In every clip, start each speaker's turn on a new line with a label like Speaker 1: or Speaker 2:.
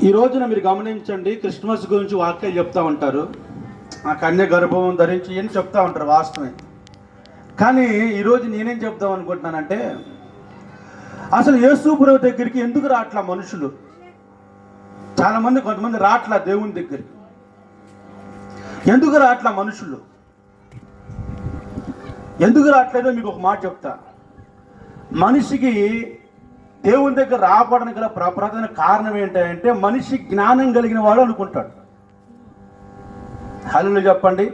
Speaker 1: ఈ రోజున మీరు గమనించండి, క్రిస్మస్ గురించి వాక్యాలు చెప్తా ఉంటారు, ఆ కన్య గర్భం ధరించి అని చెప్తా ఉంటారు, వాస్తవమే. కానీ ఈరోజు నేనేం చెప్తాం అనుకుంటున్నానంటే, అసలు యేసు ప్రభువు దగ్గరికి ఎందుకు రాట్లా మనుషులు? చాలామంది, కొంతమంది రాట్లా దేవుని దగ్గరికి. ఎందుకు రాట్లా మనుషులు? ఎందుకు రావట్లేదో మీకు ఒక మాట చెప్తా. మనిషికి దేవుని దగ్గర రాబడడానికి గల ప్రధాన కారణం ఏంటంటే, మనిషి జ్ఞానం కలిగిన వాడు అనుకుంటాడు. హల్లెలూయా చెప్పండి.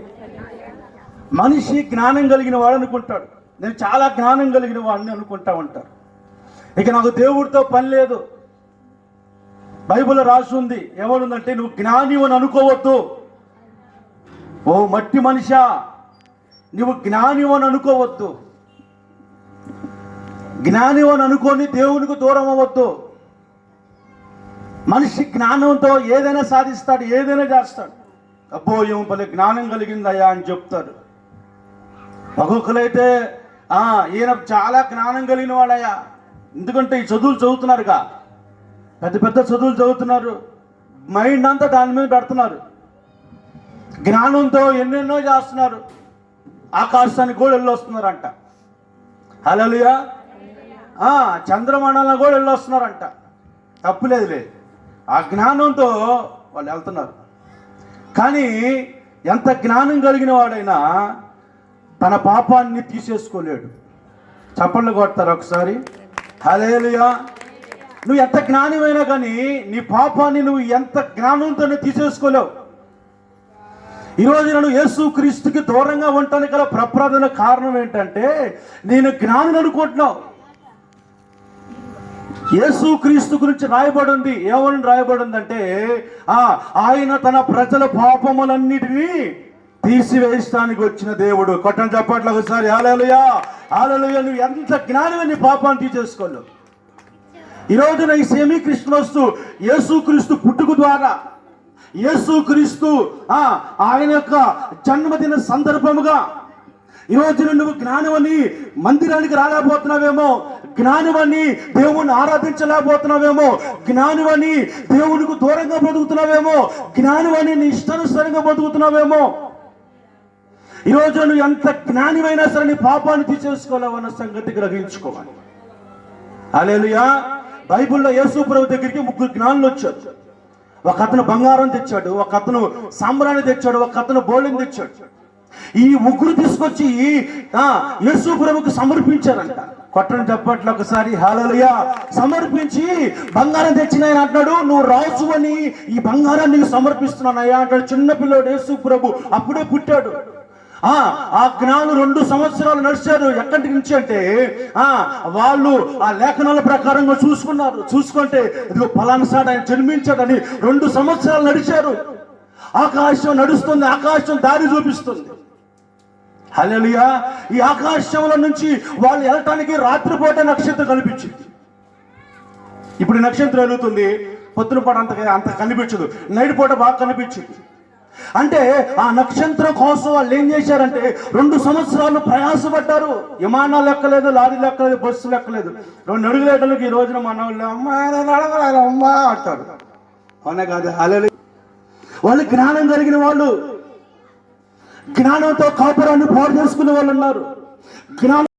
Speaker 1: మనిషి జ్ఞానం కలిగిన వాడు అనుకుంటాడు. నేను చాలా జ్ఞానం కలిగిన వాడిని అనుకుంటా ఉంటారు. ఇక నాకు దేవుడితో పని లేదు. బైబిల్లో రాసి ఉంది, ఏమనుందంటే, నువ్వు జ్ఞాని అని అనుకోవద్దు. ఓ మట్టి మనిషా, నువ్వు జ్ఞాని అని అనుకోవద్దు. జ్ఞాని అని అనుకొని దేవునికి దూరం అవ్వద్దు. మనిషి జ్ఞానంతో ఏదైనా సాధిస్తాడు, ఏదైనా చేస్తాడు. అబ్బో ఏమో పల్లె జ్ఞానం కలిగిందయ్యా అని చెప్తారు. ఒక్కొక్కరైతే ఈయన చాలా జ్ఞానం కలిగిన వాడయ్యా, ఎందుకంటే ఈ చదువులు చదువుతున్నారుగా, పెద్ద పెద్ద చదువులు చదువుతున్నారు, మైండ్ అంతా దాని మీద పెడుతున్నారు, జ్ఞానంతో ఎన్నెన్నో చేస్తున్నారు, ఆకాశానికి కూడా వెళ్ళొస్తున్నారంట. హల్లెలూయా. చంద్రమండలం కూడా వెళ్ళొస్తున్నారంట. తప్పులేదు, ఆ జ్ఞానంతో వాళ్ళు వెళ్తున్నారు. కానీ ఎంత జ్ఞానం కలిగిన వాడైనా తన పాపాన్ని తీసేసుకోలేడు. చప్పట్లు కొడతారు ఒకసారి. హల్లెలూయా. నువ్వు ఎంత జ్ఞానమైనా కానీ నీ పాపాన్ని నువ్వు ఎంత జ్ఞానంతోనే తీసేసుకోలేవు. ఈరోజు నేను యేసుక్రీస్తుకి దూరంగా ఉండటానికి గల ప్రధాన కారణం ఏంటంటే, నేను జ్ఞానం అనుకుంటున్నావు. యేసుక్రీస్తు గురించి రాయబడి ఉంది. ఏమని రాయబడి ఉందంటే, ఆయన తన ప్రజల పాపములన్నిటినీ తీసివేయడానికి వచ్చిన దేవుడు. కొట్టని చెప్పట్లు ఒకసారి. హల్లెలూయా, హల్లెలూయా. నువ్వు ఎంత జ్ఞానమే నీ పాపాన్ని తీసేసుకోలేవు. ఈరోజున ఈ సెమీ క్రిస్మస్ యేసుక్రీస్తు పుట్టుక ద్వారా, యేసుక్రీస్తు ఆయన యొక్క జన్మదిన సందర్భముగా ఈరోజు నువ్వు జ్ఞానమని మందిరానికి రాలేకపోతున్నావేమో, జ్ఞానమని దేవుణ్ణి ఆరాధించలేకపోతున్నావేమో, జ్ఞానమని దేవునికి దూరంగా బతుకుతున్నావేమో, జ్ఞానమని నీ ఇష్టానుసారంగా బతుకుతున్నావేమో. ఈరోజు నువ్వు ఎంత జ్ఞానమైనా సరే నీ పాపాన్ని తీసేసుకోలేవన్న సంగతి గ్రహించుకోవాలి. హల్లెలూయా. బైబిల్లో యేసు ప్రభు దగ్గరికి 3 జ్ఞానులు వచ్చారు. ఒక అతను బంగారం తెచ్చాడు, ఒక అతను సాంబ్రాణి తెచ్చాడు, ఒక అతను బోళిని తెచ్చాడు. ఈ 3 తీసుకొచ్చి యేసు ప్రభువుకు సమర్పించారంట. కొట్టని చెప్పట్లు ఒకసారి. హల్లెలూయా. సమర్పించి బంగారం తెచ్చిన ఆయన అంటున్నాడు, నువ్వు రాజు అని ఈ బంగారాన్ని నీకు సమర్పిస్తున్నానయ్యా అంటాడు. చిన్న పిల్లోడు యేసు ప్రభు అప్పుడే పుట్టాడు. ఆ జ్ఞానులు 2 సంవత్సరాలు నడిచారు. ఎక్కడి నుంచి అంటే, వాళ్ళు ఆ లేఖనాల ప్రకారంగా చూసుకుంటే ఇదిగో పలానాసాడు ఆయన జన్మించాడని 2 సంవత్సరాలు నడిచారు. ఆకాశం నడుస్తుంది, ఆకాశం దారి చూపిస్తుంది. హల్లెలూయా. ఈ ఆకాశంలో నుంచి వాళ్ళు వెళ్ళటానికి రాత్రిపూట నక్షత్రం కనిపించింది. ఇప్పుడు నక్షత్రం వెలుగుతుంది, పొద్దున పూట అంత కనిపించదు, నైట్ పూట బాగా కనిపించింది. అంటే ఆ నక్షత్రం కోసం వాళ్ళు ఏం చేశారంటే 2 సంవత్సరాలు ప్రయాసపడ్డారు. విమానాలు ఎక్కలేదు, లారీలు ఎక్కలేదు, బస్సులు ఎక్కలేదు. 2 అడుగులేటలకు ఈ రోజున మన వాళ్ళు అమ్మా అంటారు. అవునా కాదు? హల్లెలూయా. వాళ్ళు జ్ఞానం కలిగిన వాళ్ళు, జ్ఞానంతో కాపురాన్ని పాడు చేసుకునే వాళ్ళు ఉన్నారు. జ్ఞానం